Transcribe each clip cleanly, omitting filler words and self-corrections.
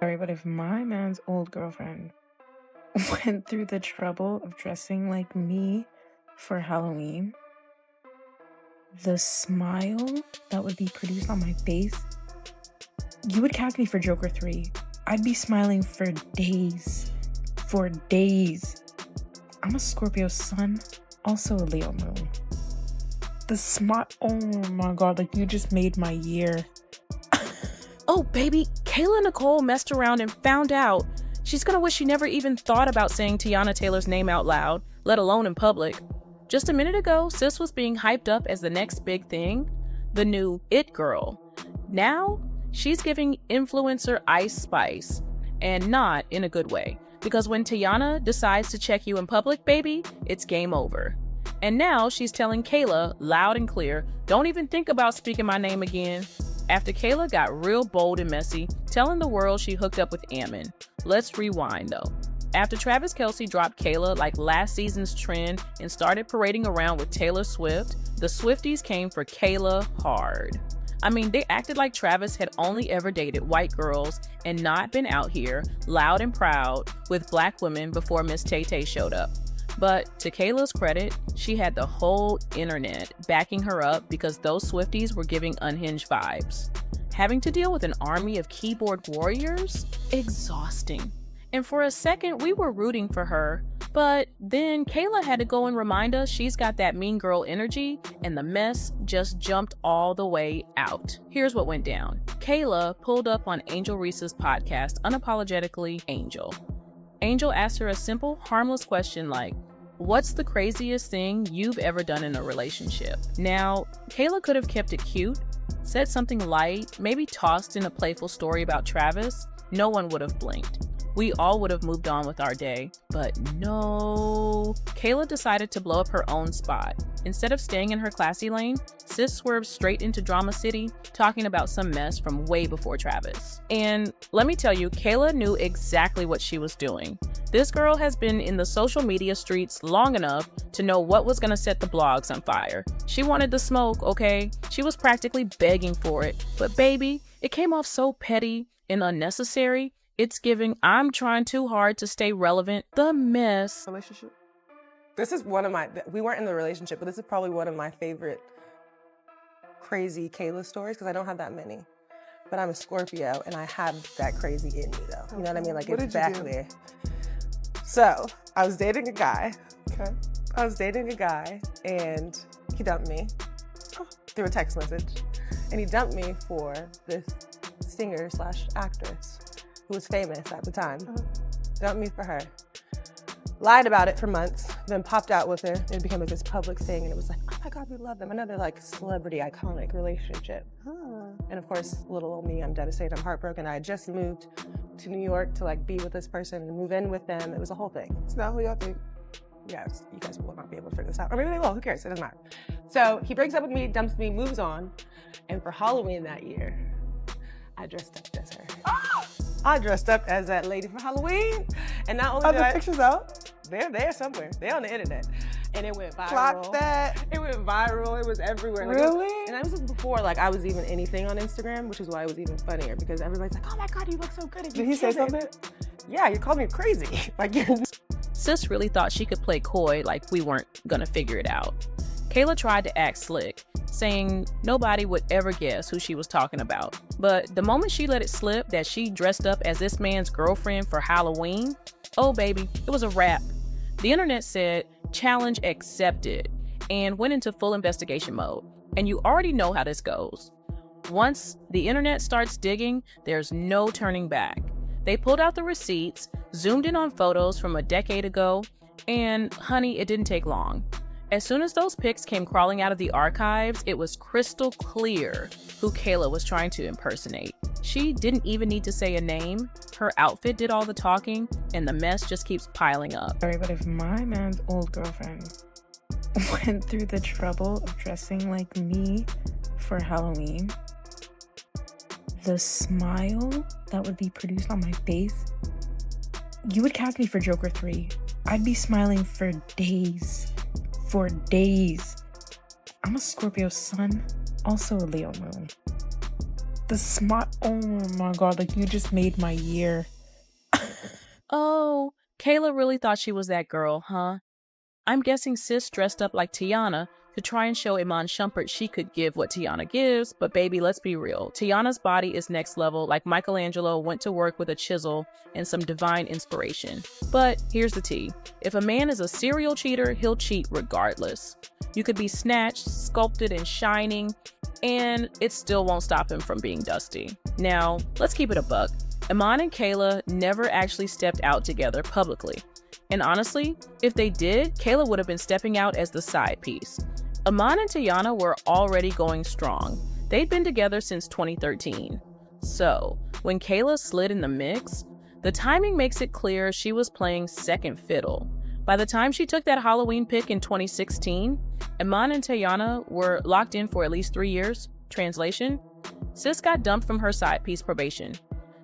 Sorry, but if my man's old girlfriend went through the trouble of dressing like me for Halloween, the smile that would be produced on my face, you would cast me for Joker 3. I'd be smiling for days. For days. I'm a Scorpio sun, also a Leo moon. The smile, oh my god, like you just made my year. Oh, baby, Kayla Nicole messed around and found out. She's gonna wish she never even thought about saying Teyana Taylor's name out loud, let alone in public. Just a minute ago, sis was being hyped up as the next big thing, the new it girl. Now, she's giving influencer ice spice, and not in a good way, because when Teyana decides to check you in public, baby, it's game over. And now she's telling Kayla loud and clear, don't even think about speaking my name again. After Kayla got real bold and messy, telling the world she hooked up with Iman. Let's rewind though. After Travis Kelce dropped Kayla like last season's trend and started parading around with Taylor Swift, the Swifties came for Kayla hard. I mean, they acted like Travis had only ever dated white girls and not been out here, loud and proud, with black women before Miss Tay Tay showed up. But to Kayla's credit, she had the whole internet backing her up because those Swifties were giving unhinged vibes. Having to deal with an army of keyboard warriors? Exhausting. And for a second, we were rooting for her. But then Kayla had to go and remind us she's got that mean girl energy, and the mess just jumped all the way out. Here's what went down. Kayla pulled up on Angel Reese's podcast, unapologetically Angel. Angel asked her a simple, harmless question like, what's the craziest thing you've ever done in a relationship? Now, Kayla could have kept it cute, said something light, maybe tossed in a playful story about Travis. No one would have blinked. We all would have moved on with our day, but no. Kayla decided to blow up her own spot. Instead of staying in her classy lane, sis swerved straight into Drama City, talking about some mess from way before Travis. And let me tell you, Kayla knew exactly what she was doing. This girl has been in the social media streets long enough to know what was gonna set the blogs on fire. She wanted the smoke, okay? She was practically begging for it. But baby, it came off so petty and unnecessary. It's giving, I'm trying too hard to stay relevant. The mess. Relationship. This is one of my, we weren't in the relationship, but this is probably one of my favorite crazy Kayla stories because I don't have that many. But I'm a Scorpio and I have that crazy in me though. You know what I mean? Like it's back there. So I was dating a guy. Okay. I was dating a guy and he dumped me through a text message. And he dumped me for this singer/actress who was famous at the time. Dumped me for her. Lied about it for months, then popped out with her. It became like this public thing and it was like, oh my God, we love them. Another like celebrity iconic relationship. And of course, little old me, I'm devastated, I'm heartbroken. I had just moved to New York to like be with this person and move in with them. It was a whole thing. It's not who y'all think. Yes, you guys will not be able to figure this out. Or maybe they will, who cares, it doesn't matter. So he breaks up with me, dumps me, moves on. And for Halloween that year, I dressed up as her. I dressed up as that lady for Halloween. And not only Are did the I, pictures out? they're there somewhere. They're on the internet. And it went viral. Clock that. It went viral. It was everywhere. Like, Really? And that was before like I was even anything on Instagram, which is why it was even funnier because everybody's like, oh my God, you look so good. Did he say something? Yeah, you called me crazy. Like you're Sis really thought she could play coy like we weren't gonna figure it out. Kayla tried to act slick, saying nobody would ever guess who she was talking about. But the moment she let it slip that she dressed up as this man's girlfriend for Halloween, oh baby, it was a wrap. The internet said, challenge accepted, and went into full investigation mode. And you already know how this goes. Once the internet starts digging, there's no turning back. They pulled out the receipts, zoomed in on photos from a decade ago, and honey, it didn't take long. As soon as those pics came crawling out of the archives, it was crystal clear who Kayla was trying to impersonate. She didn't even need to say a name. Her outfit did all the talking, and the mess just keeps piling up. Sorry, but if my man's old girlfriend went through the trouble of dressing like me for Halloween, the smile that would be produced on my face, you would cast me for Joker 3. I'd be smiling for days. For days. I'm a Scorpio sun, also a Leo moon. The smile. Oh my god, like you just made my year. Oh, Kayla really thought she was that girl, huh? I'm guessing sis dressed up like Tiana to try and show Iman Shumpert she could give what Tiana gives, but baby, let's be real. Tiana's body is next level, like Michelangelo went to work with a chisel and some divine inspiration. But here's the tea. If a man is a serial cheater, he'll cheat regardless. You could be snatched, sculpted, and shining, and it still won't stop him from being dusty. Now, let's keep it a buck. Iman and Kayla never actually stepped out together publicly. And honestly, if they did, Kayla would have been stepping out as the side piece. Iman and Tiana were already going strong. They'd been together since 2013. So, when Kayla slid in the mix, the timing makes it clear she was playing second fiddle. By the time she took that Halloween pic in 2016, Iman and Tiana were locked in for at least 3 years. Translation: sis got dumped from her side piece probation.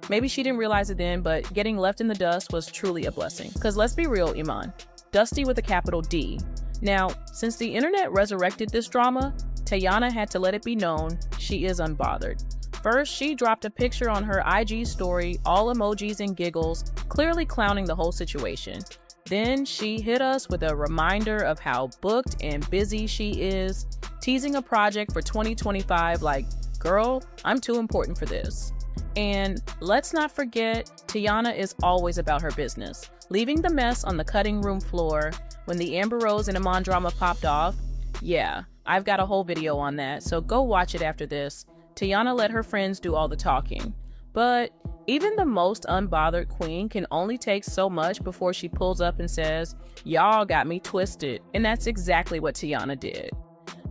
Maybe she didn't realize it then, but getting left in the dust was truly a blessing. Because let's be real, Iman. Dusty with a capital D. Now, since the internet resurrected this drama, Tiana had to let it be known she is unbothered. First, she dropped a picture on her IG story, all emojis and giggles, clearly clowning the whole situation. Then she hit us with a reminder of how booked and busy she is, teasing a project for 2025 like, girl, I'm too important for this. And let's not forget, Tiana is always about her business. Leaving the mess on the cutting room floor when the Amber Rose and Iman drama popped off. Yeah, I've got a whole video on that, so go watch it after this. Tiana let her friends do all the talking. But even the most unbothered queen can only take so much before she pulls up and says, y'all got me twisted. And that's exactly what Tiana did.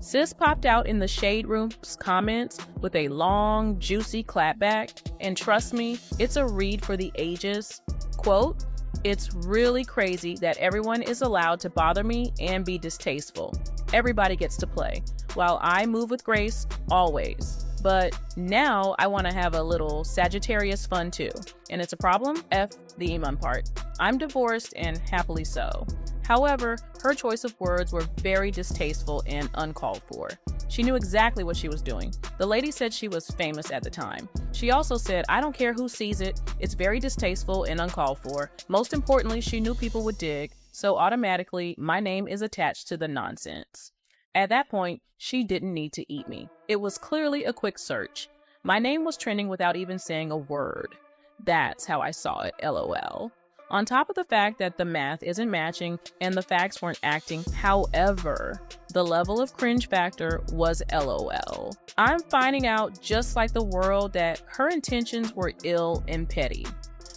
Sis popped out in the Shade Room's comments with a long, juicy clapback, and trust me, it's a read for the ages. Quote, "It's really crazy that everyone is allowed to bother me and be distasteful. Everybody gets to play, while I move with grace, always. But now I want to have a little Sagittarius fun too. And it's a problem? F the Iman part. I'm divorced and happily so. However, her choice of words were very distasteful and uncalled for. She knew exactly what she was doing. The lady said she was famous at the time. She also said, I don't care who sees it, it's very distasteful and uncalled for. Most importantly, she knew people would dig, so automatically my name is attached to the nonsense. At that point, she didn't need to eat me. It was clearly a quick search. My name was trending without even saying a word. That's how I saw it, LOL. On top of the fact that the math isn't matching and the facts weren't acting, however, the level of cringe factor was LOL. I'm finding out, just like the world, that her intentions were ill and petty.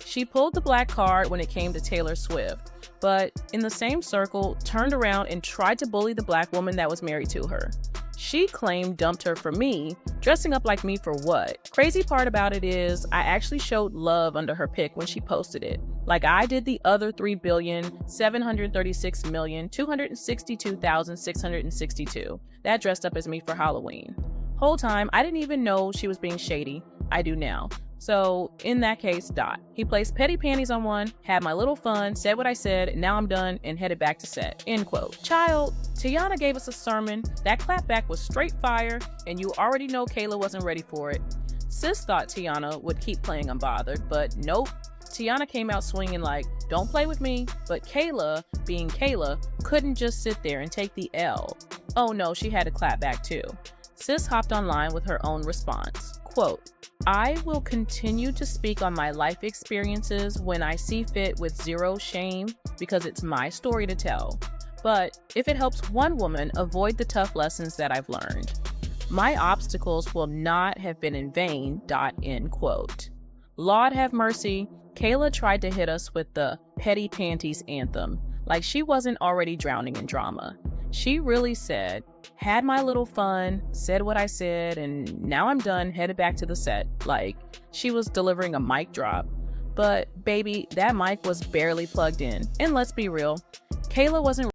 She pulled the black card when it came to Taylor Swift, but in the same circle, turned around and tried to bully the black woman that was married to her. She claimed dumped her for me, dressing up like me for what? Crazy part about it is, I actually showed love under her pic when she posted it, like I did the other 3,736,262,662 that dressed up as me for Halloween. Whole time, I didn't even know she was being shady. I do now. So, in that case, he placed petty panties on one, had my little fun, said what I said, now I'm done, and headed back to set. End quote. Child, Tiana gave us a sermon, that clapback was straight fire, and you already know Kayla wasn't ready for it. Sis thought Tiana would keep playing unbothered, but nope. Tiana came out swinging like, don't play with me, but Kayla, being Kayla, couldn't just sit there and take the L. Oh no, she had to clap back too. Sis hopped online with her own response. Quote, I will continue to speak on my life experiences when I see fit with zero shame because it's my story to tell. But if it helps one woman avoid the tough lessons that I've learned, my obstacles will not have been in vain. End quote. Lord have mercy, Kayla tried to hit us with the petty panties anthem, like she wasn't already drowning in drama. She really said, had my little fun, said what I said, and now I'm done, headed back to the set. Like she was delivering a mic drop. But baby, that mic was barely plugged in. And let's be real, Kayla wasn't